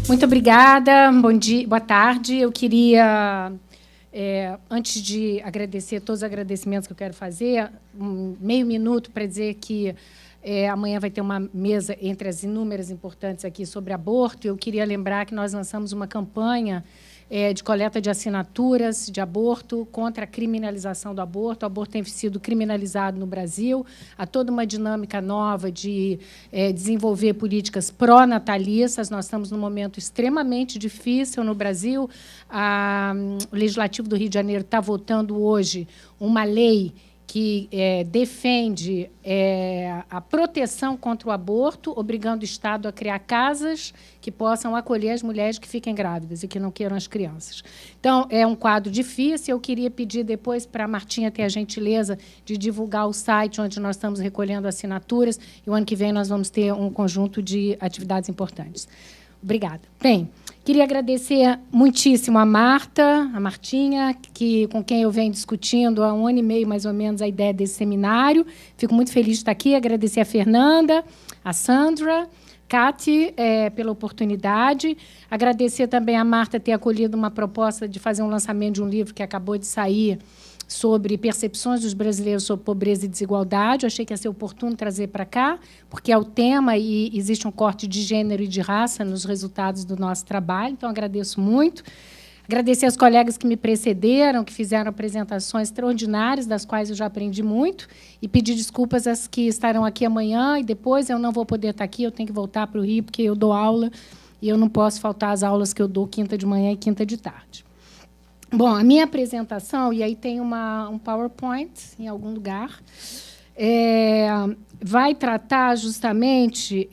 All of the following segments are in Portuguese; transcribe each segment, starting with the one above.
Muito obrigada, bom dia, boa tarde. Eu queria, antes de agradecer todos os agradecimentos que eu quero fazer, meio minuto para dizer que amanhã vai ter uma mesa entre as inúmeras importantes aqui sobre aborto. Eu queria lembrar que nós lançamos uma campanha de coleta de assinaturas de aborto contra a criminalização do aborto. O aborto tem sido criminalizado no Brasil. Há toda uma dinâmica nova de desenvolver políticas pró-natalistas. Nós estamos num momento extremamente difícil no Brasil. O Legislativo do Rio de Janeiro está votando hoje uma lei que defende a proteção contra o aborto, obrigando o Estado a criar casas que possam acolher as mulheres que fiquem grávidas e que não queiram as crianças. Então, é um quadro difícil. Eu queria pedir depois para a Martinha ter a gentileza de divulgar o site onde nós estamos recolhendo assinaturas, e o ano que vem nós vamos ter um conjunto de atividades importantes. Obrigada. Bem, queria agradecer muitíssimo a Martinha, com quem eu venho discutindo há 1 ano e meio, mais ou menos, a ideia desse seminário. Fico muito feliz de estar aqui. Agradecer a Fernanda, a Sandra, Cati, pela oportunidade. Agradecer também a Marta ter acolhido uma proposta de fazer um lançamento de um livro que acabou de sair sobre percepções dos brasileiros sobre pobreza e desigualdade. Eu achei que ia ser oportuno trazer para cá, porque é o tema e existe um corte de gênero e de raça nos resultados do nosso trabalho. Então, agradeço muito. Agradecer aos colegas que me precederam, que fizeram apresentações extraordinárias, das quais eu já aprendi muito, e pedir desculpas às que estarão aqui amanhã, e depois eu não vou poder estar aqui, eu tenho que voltar para o Rio, porque eu dou aula, e eu não posso faltar às aulas que eu dou quinta de manhã e quinta de tarde. Bom, a minha apresentação, e aí tem um PowerPoint em algum lugar, vai tratar justamente,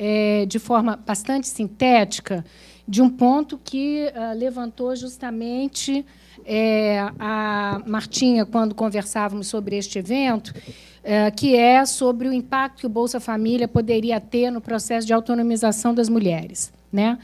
de forma bastante sintética, de um ponto que levantou justamente a Martinha, quando conversávamos sobre este evento, que é sobre o impacto que o Bolsa Família poderia ter no processo de autonomização das mulheres, né?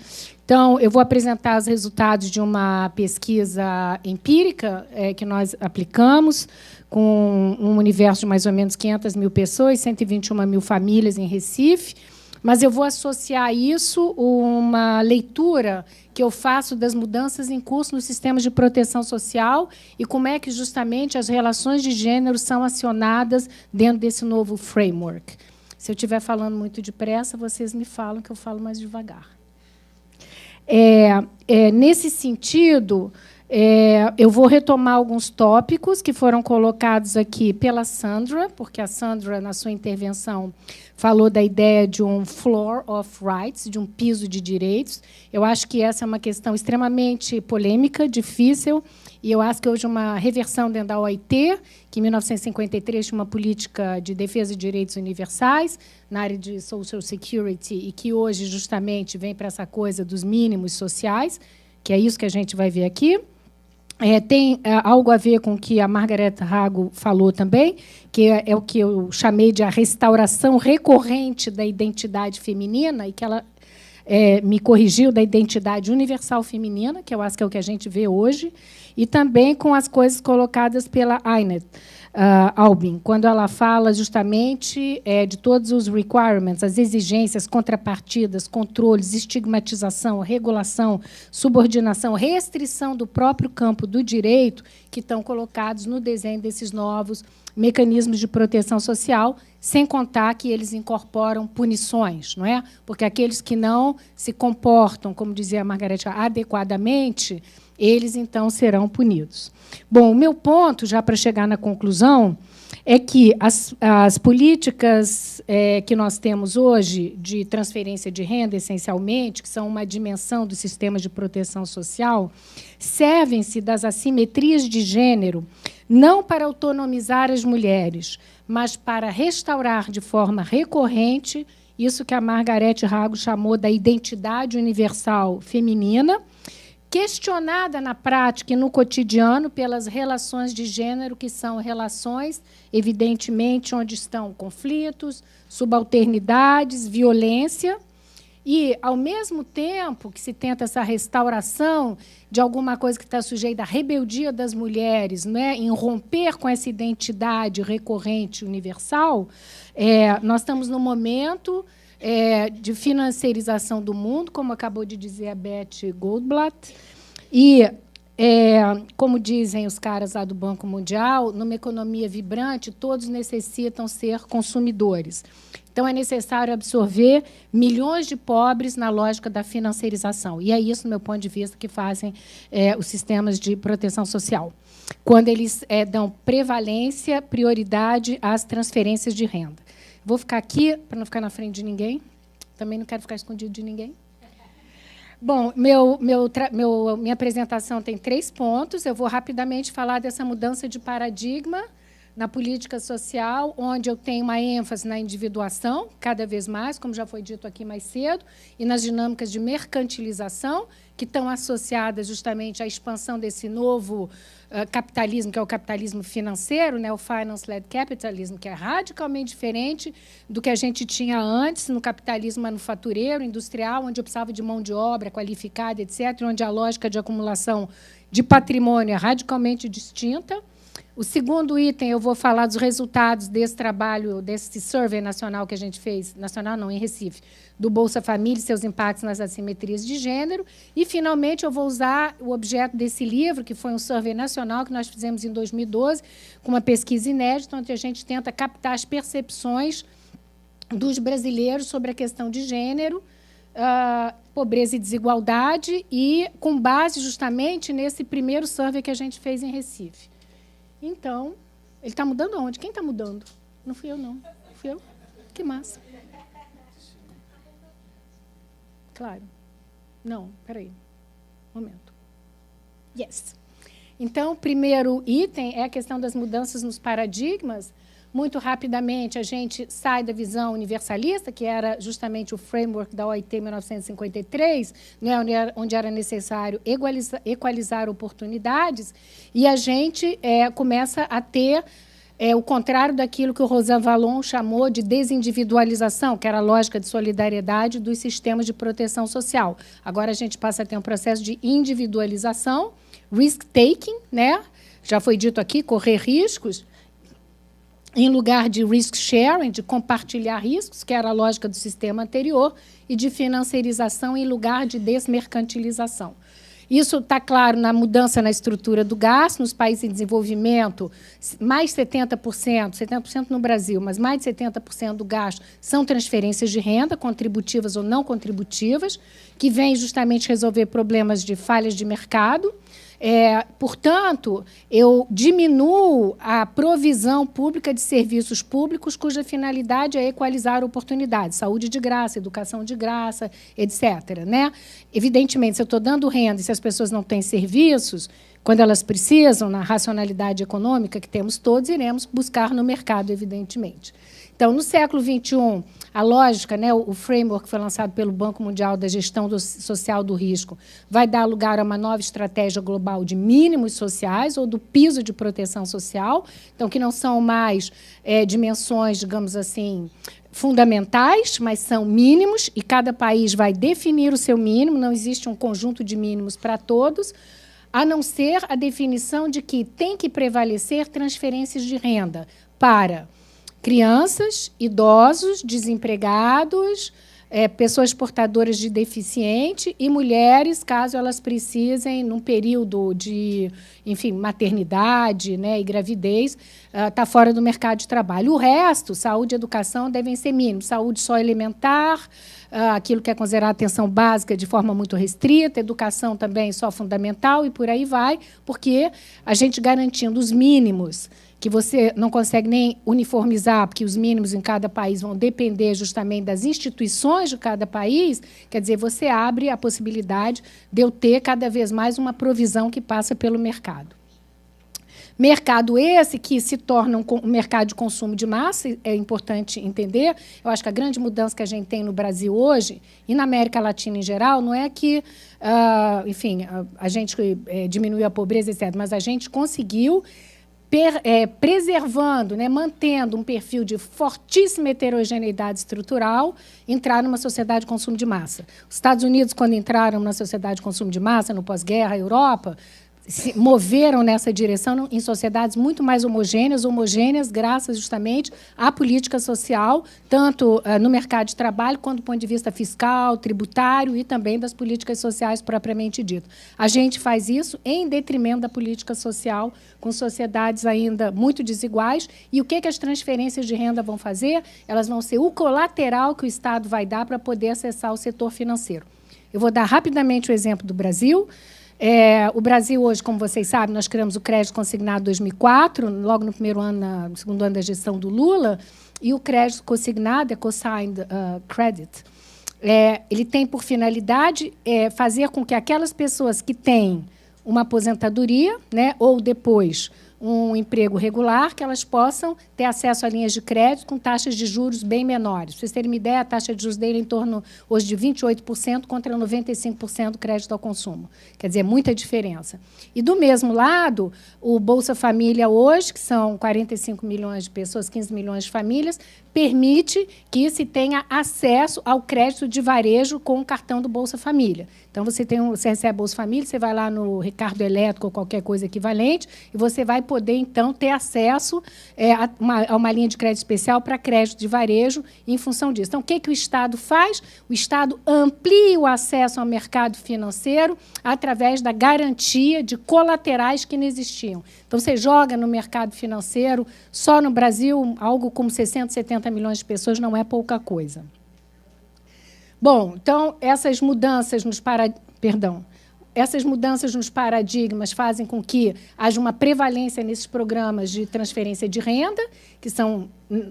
Então, eu vou apresentar os resultados de uma pesquisa empírica que nós aplicamos com um universo de mais ou menos 500 mil pessoas, 121 mil famílias em Recife, mas eu vou associar a isso uma leitura que eu faço das mudanças em curso nos sistemas de proteção social e como é que, justamente, as relações de gênero são acionadas dentro desse novo framework. Se eu estiver falando muito depressa, vocês me falam que eu falo mais devagar. Nesse sentido, eu vou retomar alguns tópicos que foram colocados aqui pela Sandra, porque a Sandra, na sua intervenção, falou da ideia de um floor of rights, de um piso de direitos. Eu acho que essa é uma questão extremamente polêmica, difícil, e eu acho que hoje uma reversão dentro da OIT, que em 1953 tinha uma política de defesa de direitos universais na área de social security e que hoje justamente vem para essa coisa dos mínimos sociais, que é isso que a gente vai ver aqui. Tem algo a ver com o que a Margaret Hago falou também, que é o que eu chamei de a restauração recorrente da identidade feminina, e que ela me corrigiu, da identidade universal feminina, que eu acho que é o que a gente vê hoje, e também com as coisas colocadas pela Ainet Albin, quando ela fala justamente de todos os requirements, as exigências, contrapartidas, controles, estigmatização, regulação, subordinação, restrição do próprio campo do direito que estão colocados no desenho desses novos mecanismos de proteção social, sem contar que eles incorporam punições, não é? Porque aqueles que não se comportam, como dizia a Margaret, adequadamente, eles, então, serão punidos. Bom, o meu ponto, já para chegar na conclusão, é que as políticas que nós temos hoje de transferência de renda, essencialmente, que são uma dimensão do sistema de proteção social, servem-se das assimetrias de gênero não para autonomizar as mulheres, mas para restaurar de forma recorrente isso que a Margaret Hago chamou da identidade universal feminina, questionada na prática e no cotidiano pelas relações de gênero, que são relações, evidentemente, onde estão conflitos, subalternidades, violência, e, ao mesmo tempo que se tenta essa restauração de alguma coisa que está sujeita à rebeldia das mulheres, né, em romper com essa identidade recorrente universal, nós estamos no momento de financiarização do mundo, como acabou de dizer a Beth Goldblatt. E, como dizem os caras lá do Banco Mundial, numa economia vibrante, todos necessitam ser consumidores. Então, é necessário absorver milhões de pobres na lógica da financiarização. E é isso, do meu ponto de vista, que fazem os sistemas de proteção social, quando eles dão prevalência, prioridade às transferências de renda. Vou ficar aqui, para não ficar na frente de ninguém. Também não quero ficar escondido de ninguém. Bom, minha apresentação tem 3 pontos. Eu vou rapidamente falar dessa mudança de paradigma na política social, onde eu tenho uma ênfase na individuação, cada vez mais, como já foi dito aqui mais cedo, e nas dinâmicas de mercantilização, que estão associadas justamente à expansão desse novo capitalismo, que é o capitalismo financeiro, né, o finance-led capitalism, que é radicalmente diferente do que a gente tinha antes no capitalismo manufatureiro, industrial, onde eu precisava de mão de obra qualificada, etc., onde a lógica de acumulação de patrimônio é radicalmente distinta. O segundo item, eu vou falar dos resultados desse trabalho, desse survey nacional que a gente fez, nacional não, em Recife, do Bolsa Família e seus impactos nas assimetrias de gênero. E, finalmente, eu vou usar o objeto desse livro, que foi um survey nacional que nós fizemos em 2012, com uma pesquisa inédita, onde a gente tenta captar as percepções dos brasileiros sobre a questão de gênero, pobreza e desigualdade, e com base justamente nesse primeiro survey que a gente fez em Recife. Então, ele está mudando aonde? Quem está mudando? Não fui eu, não. Fui eu? Que massa. Claro. Não, espera aí. Momento. Yes. Então, o primeiro item é a questão das mudanças nos paradigmas. Muito rapidamente, a gente sai da visão universalista, que era justamente o framework da OIT em 1953, né, onde era necessário equalizar oportunidades, e a gente começa a ter o contrário daquilo que o Rosan Vallon chamou de desindividualização, que era a lógica de solidariedade dos sistemas de proteção social. Agora, a gente passa a ter um processo de individualização, risk-taking, né? Já foi dito aqui, correr riscos, em lugar de risk sharing, de compartilhar riscos, que era a lógica do sistema anterior, e de financiarização em lugar de desmercantilização. Isso está claro na mudança na estrutura do gasto. Nos países em desenvolvimento, mais de 70% no Brasil, mas mais de 70% do gasto são transferências de renda, contributivas ou não contributivas, que vêm justamente resolver problemas de falhas de mercado. Portanto, eu diminuo a provisão pública de serviços públicos cuja finalidade é equalizar oportunidades, saúde de graça, educação de graça, etc., né? Evidentemente, se eu estou dando renda e se as pessoas não têm serviços, quando elas precisam, na racionalidade econômica que temos todos, iremos buscar no mercado, evidentemente. Então, no século XXI, a lógica, né, o framework que foi lançado pelo Banco Mundial da Gestão Social do Risco, vai dar lugar a uma nova estratégia global de mínimos sociais ou do piso de proteção social, então, que não são mais dimensões, digamos assim, fundamentais, mas são mínimos, e cada país vai definir o seu mínimo, não existe um conjunto de mínimos para todos, a não ser a definição de que tem que prevalecer transferências de renda para crianças, idosos, desempregados, pessoas portadoras de deficiente e mulheres, caso elas precisem, num período de, enfim, maternidade, né, e gravidez, tá fora do mercado de trabalho. O resto, saúde e educação, devem ser mínimos. Saúde só elementar, aquilo que é considerado atenção básica de forma muito restrita, educação também só fundamental, e por aí vai, porque a gente garantindo os mínimos, que você não consegue nem uniformizar, porque os mínimos em cada país vão depender justamente das instituições de cada país, quer dizer, você abre a possibilidade de eu ter cada vez mais uma provisão que passa pelo mercado. Mercado esse que se torna um mercado de consumo de massa, é importante entender. Eu acho que a grande mudança que a gente tem no Brasil hoje, e na América Latina em geral, não é que, enfim, a gente diminuiu a pobreza, etc., mas a gente conseguiu preservando, né, mantendo um perfil de fortíssima heterogeneidade estrutural, entrar numa sociedade de consumo de massa. Os Estados Unidos, quando entraram na sociedade de consumo de massa, no pós-guerra, a Europa, se moveram nessa direção em sociedades muito mais homogêneas graças justamente à política social, tanto no mercado de trabalho quanto do ponto de vista fiscal, tributário e também das políticas sociais propriamente dito. A gente faz isso em detrimento da política social, com sociedades ainda muito desiguais. E o que as transferências de renda vão fazer? Elas vão ser o colateral que o Estado vai dar para poder acessar o setor financeiro. Eu vou dar rapidamente o exemplo do Brasil. O Brasil, hoje, como vocês sabem, nós criamos o crédito consignado em 2004, logo no primeiro ano, no segundo ano da gestão do Lula, e o crédito consignado, consigned credit, ele tem por finalidade fazer com que aquelas pessoas que têm uma aposentadoria, né, ou depois um emprego regular, que elas possam ter acesso a linhas de crédito com taxas de juros bem menores. Para vocês terem uma ideia, a taxa de juros dele é em torno, hoje, de 28% contra 95% do crédito ao consumo. Quer dizer, muita diferença. E, do mesmo lado, o Bolsa Família hoje, que são 45 milhões de pessoas, 15 milhões de famílias, permite que se tenha acesso ao crédito de varejo com o cartão do Bolsa Família. Então, você recebe Bolsa Família, você vai lá no Ricardo Elétrico ou qualquer coisa equivalente e você vai poder, então, ter acesso a uma linha de crédito especial para crédito de varejo em função disso. Então, o que o Estado faz? O Estado amplia o acesso ao mercado financeiro através da garantia de colaterais que não existiam. Então, você joga no mercado financeiro, só no Brasil, algo como 60, 70 milhões de pessoas não é pouca coisa. Bom, então, essas mudanças nos paradigmas fazem com que haja uma prevalência nesses programas de transferência de renda, que são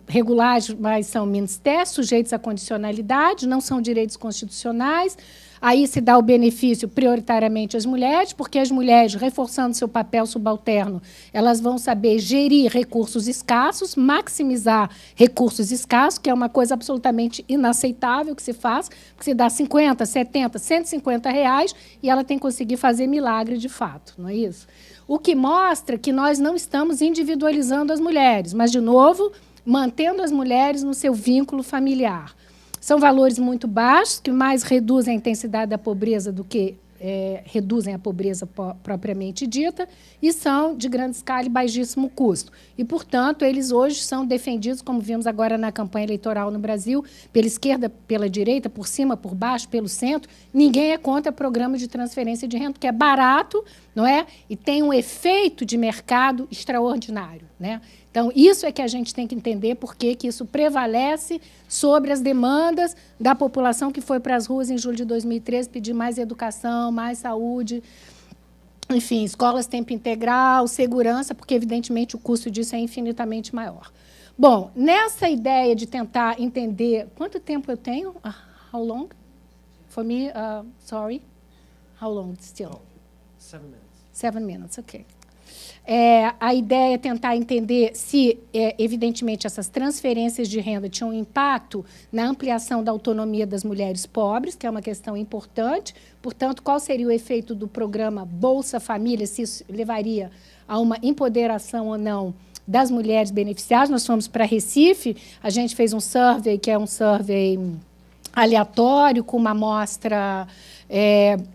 regulares, mas são menos-testes, sujeitos à condicionalidade, não são direitos constitucionais. Aí se dá o benefício prioritariamente às mulheres, porque as mulheres, reforçando seu papel subalterno, elas vão saber gerir recursos escassos, maximizar recursos escassos, que é uma coisa absolutamente inaceitável que se faz, porque se dá 50, 70, 150 reais e ela tem que conseguir fazer milagre de fato, não é isso? O que mostra que nós não estamos individualizando as mulheres, mas, de novo, mantendo as mulheres no seu vínculo familiar. São valores muito baixos, que mais reduzem a intensidade da pobreza do que reduzem a pobreza propriamente dita, e são de grande escala e baixíssimo custo. E, portanto, eles hoje são defendidos, como vimos agora na campanha eleitoral no Brasil, pela esquerda, pela direita, por cima, por baixo, pelo centro. Ninguém é contra programa de transferência de renda, porque é barato, não é? E tem um efeito de mercado extraordinário, né? Então, isso é que a gente tem que entender por que isso prevalece sobre as demandas da população que foi para as ruas em julho de 2013 pedir mais educação, mais saúde, enfim, escolas tempo integral, segurança, porque, evidentemente, o custo disso é infinitamente maior. Bom, nessa ideia de tentar entender... Quanto tempo eu tenho? How long? For me, sorry. How long still? 7 minutes. 7 minutes, ok. A ideia é tentar entender se, evidentemente, essas transferências de renda tinham um impacto na ampliação da autonomia das mulheres pobres, que é uma questão importante. Portanto, qual seria o efeito do programa Bolsa Família, se isso levaria a uma empoderação ou não das mulheres beneficiadas. Nós fomos para Recife, a gente fez um survey, que é um survey aleatório, com uma amostra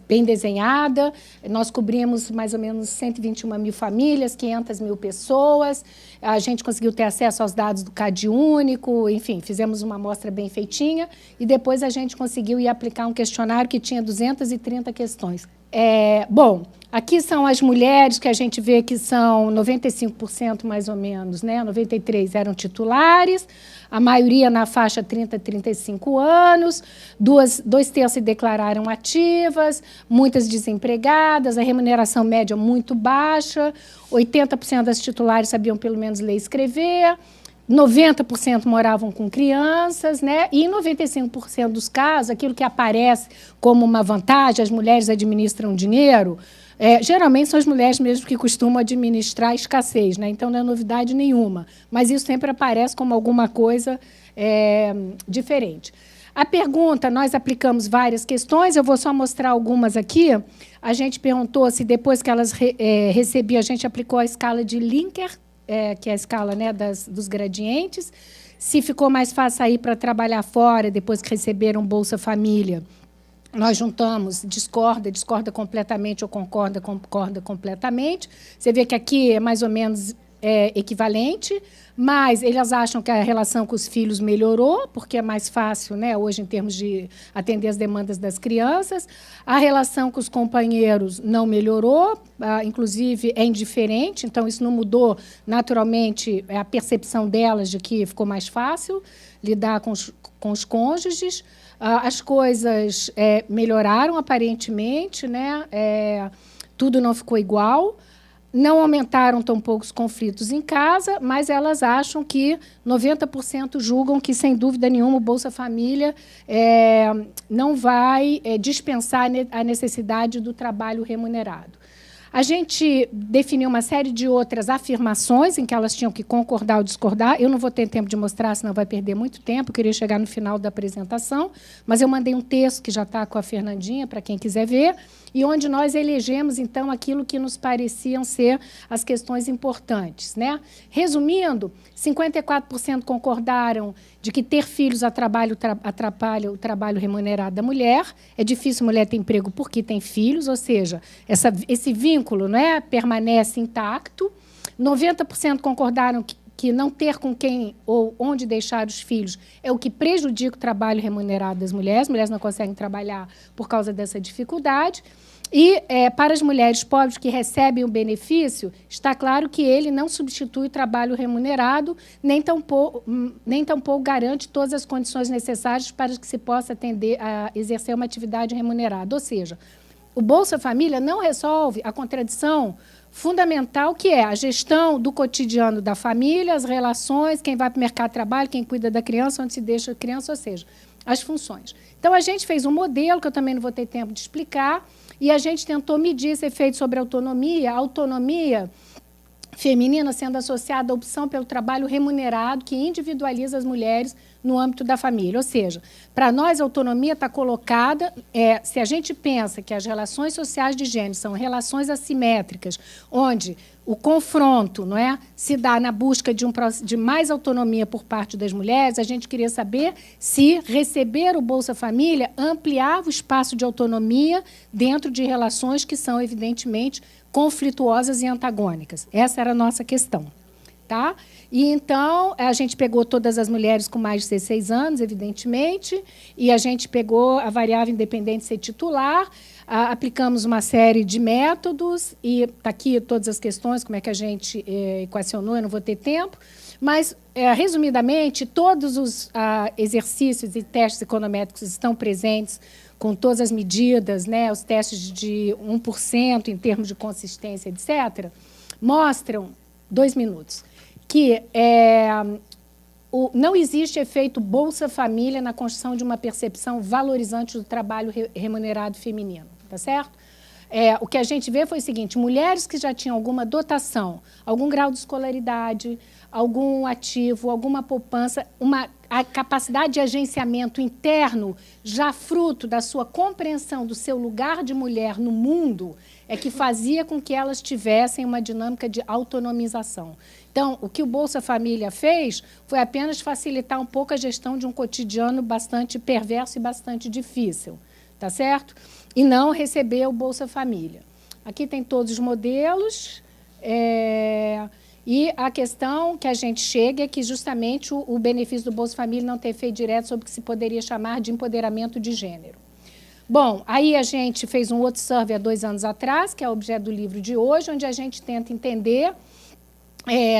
bem desenhada. Nós cobrimos mais ou menos 121 mil famílias, 500 mil pessoas. A gente conseguiu ter acesso aos dados do CadÚnico, enfim, fizemos uma amostra bem feitinha e depois a gente conseguiu ir aplicar um questionário que tinha 230 questões. Bom, aqui são as mulheres que a gente vê que são 95% mais ou menos, né? 93% eram titulares, a maioria na faixa 30 a 35 anos, 2/3 se declararam ativas, muitas desempregadas, a remuneração média muito baixa, 80% das titulares sabiam pelo menos ler e escrever, 90% moravam com crianças, né? E em 95% dos casos, aquilo que aparece como uma vantagem, as mulheres administram dinheiro, geralmente são as mulheres mesmo que costumam administrar a escassez, né? Então não é novidade nenhuma, mas isso sempre aparece como alguma coisa diferente. A pergunta, nós aplicamos várias questões, eu vou só mostrar algumas aqui. A gente perguntou se depois que elas recebiam, a gente aplicou a escala de Likert, que é a escala, né, dos gradientes, se ficou mais fácil sair para trabalhar fora depois que receberam Bolsa Família. nós juntamos discorda completamente ou concorda completamente. Você vê que aqui é mais ou menos equivalente, mas eles acham que a relação com os filhos melhorou, porque é mais fácil, né, hoje, em termos de atender as demandas das crianças. A relação com os companheiros não melhorou, inclusive é indiferente, então isso não mudou, naturalmente, a percepção delas de que ficou mais fácil lidar com os cônjuges. As coisas melhoraram, aparentemente, né? Tudo não ficou igual. Não aumentaram tão poucos conflitos em casa, mas elas acham que 90% julgam que, sem dúvida nenhuma, o Bolsa Família não vai dispensar a necessidade do trabalho remunerado. A gente definiu uma série de outras afirmações em que elas tinham que concordar ou discordar. Eu não vou ter tempo de mostrar, senão vai perder muito tempo. Eu queria chegar no final da apresentação, mas eu mandei um texto que já está com a Fernandinha, para quem quiser ver, e onde nós elegemos, então, aquilo que nos pareciam ser as questões importantes, né? Resumindo, 54% concordaram de que ter filhos atrapalha o trabalho remunerado da mulher. É difícil a mulher ter emprego porque tem filhos, ou seja, esse vínculo, né, permanece intacto. 90% concordaram que não ter com quem ou onde deixar os filhos é o que prejudica o trabalho remunerado das mulheres. As mulheres não conseguem trabalhar por causa dessa dificuldade. E, para as mulheres pobres que recebem o benefício, está claro que ele não substitui o trabalho remunerado, nem tampouco garante todas as condições necessárias para que se possa atender a exercer uma atividade remunerada. Ou seja, o Bolsa Família não resolve a contradição fundamental, que é a gestão do cotidiano da família, as relações, quem vai para o mercado de trabalho, quem cuida da criança, onde se deixa a criança, ou seja, as funções. Então, a gente fez um modelo, que eu também não vou ter tempo de explicar, e a gente tentou medir esse efeito sobre a autonomia feminina sendo associada à opção pelo trabalho remunerado, que individualiza as mulheres no âmbito da família. Ou seja, para nós, a autonomia está colocada, se a gente pensa que as relações sociais de gênero são relações assimétricas, onde o confronto, não é, se dá na busca de mais autonomia por parte das mulheres, a gente queria saber se receber o Bolsa Família ampliava o espaço de autonomia dentro de relações que são, evidentemente, conflituosas e antagônicas. Essa era a nossa questão. Tá? E, então, a gente pegou todas as mulheres com mais de 16 anos, evidentemente, e a gente pegou a variável independente ser titular, aplicamos uma série de métodos, e está aqui todas as questões, como é que a gente equacionou, eu não vou ter tempo, mas, resumidamente, todos os exercícios e testes econométricos estão presentes, com todas as medidas, né, os testes de 1% em termos de consistência, etc., mostram, 2 minutos, que não existe efeito Bolsa Família na construção de uma percepção valorizante do trabalho remunerado feminino, tá certo? O que a gente vê foi o seguinte: mulheres que já tinham alguma dotação, algum grau de escolaridade, algum ativo, alguma poupança, a capacidade de agenciamento interno, já fruto da sua compreensão do seu lugar de mulher no mundo, é que fazia com que elas tivessem uma dinâmica de autonomização. Então, o que o Bolsa Família fez foi apenas facilitar um pouco a gestão de um cotidiano bastante perverso e bastante difícil, tá certo? E não receber o Bolsa Família. Aqui tem todos os modelos, e a questão que a gente chega é que, justamente, o benefício do Bolsa Família não tem efeito direto sobre o que se poderia chamar de empoderamento de gênero. Bom, aí a gente fez um outro survey há 2 anos atrás, que é o objeto do livro de hoje, onde a gente tenta entender.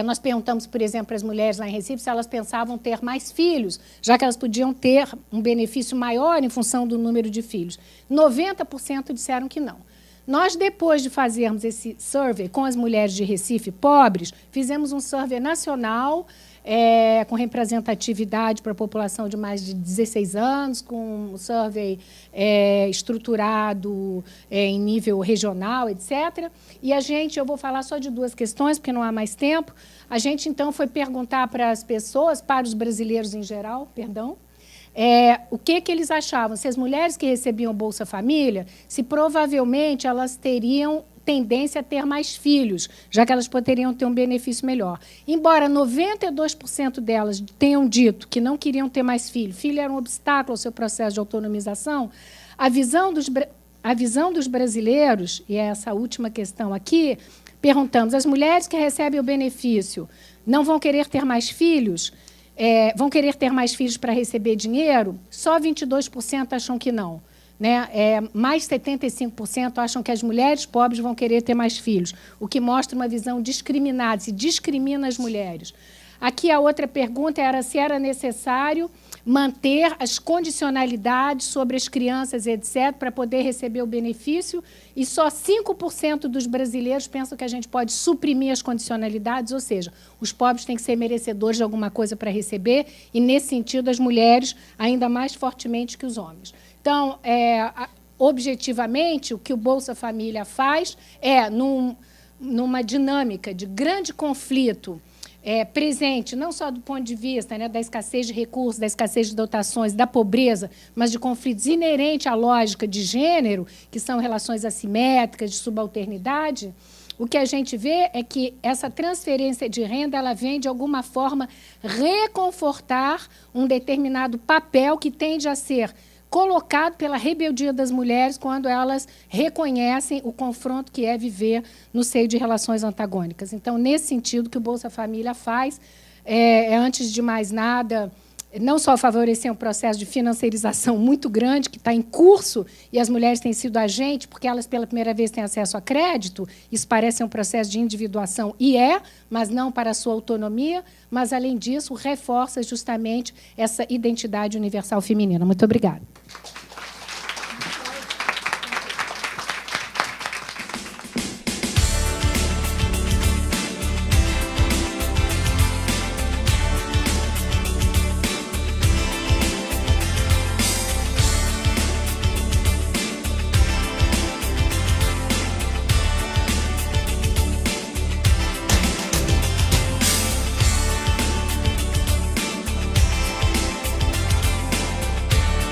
Nós perguntamos, por exemplo, para as mulheres lá em Recife se elas pensavam ter mais filhos, já que elas podiam ter um benefício maior em função do número de filhos. 90% disseram que não. Nós, depois de fazermos esse survey com as mulheres de Recife pobres, fizemos um survey nacional, com representatividade para a população de mais de 16 anos, com um survey estruturado em nível regional, etc. E eu vou falar só de 2 questões, porque não há mais tempo. A gente, então, foi perguntar para as pessoas, para os brasileiros em geral, perdão, o que eles achavam, se as mulheres que recebiam Bolsa Família, se provavelmente elas teriam tendência a ter mais filhos, já que elas poderiam ter um benefício melhor. Embora 92% delas tenham dito que não queriam ter mais filho, filho era um obstáculo ao seu processo de autonomização, A visão dos brasileiros, e é essa última questão aqui, perguntamos, as mulheres que recebem o benefício não vão querer ter mais filhos? Vão querer ter mais filhos para receber dinheiro? Só 22% acham que não. Né? Mais 75% acham que as mulheres pobres vão querer ter mais filhos, o que mostra uma visão discriminada, se discrimina as mulheres. Aqui a outra pergunta era se era necessário manter as condicionalidades sobre as crianças, etc., para poder receber o benefício, e só 5% dos brasileiros pensam que a gente pode suprimir as condicionalidades, ou seja, os pobres têm que ser merecedores de alguma coisa para receber, e, nesse sentido, as mulheres ainda mais fortemente que os homens. Então, objetivamente, o que o Bolsa Família faz é, numa dinâmica de grande conflito, presente, não só do ponto de vista, né, da escassez de recursos, da escassez de dotações, da pobreza, mas de conflitos inerentes à lógica de gênero, que são relações assimétricas, de subalternidade, o que a gente vê é que essa transferência de renda ela vem, de alguma forma, reconfortar um determinado papel que tende a ser colocado pela rebeldia das mulheres quando elas reconhecem o confronto que é viver no seio de relações antagônicas. Então, nesse sentido, que o Bolsa Família faz antes de mais nada, não só favorecer um processo de financiarização muito grande, que está em curso, e as mulheres têm sido agentes, porque elas, pela primeira vez, têm acesso a crédito, isso parece um processo de individuação, e mas não para a sua autonomia, mas, além disso, reforça justamente essa identidade universal feminina. Muito obrigada.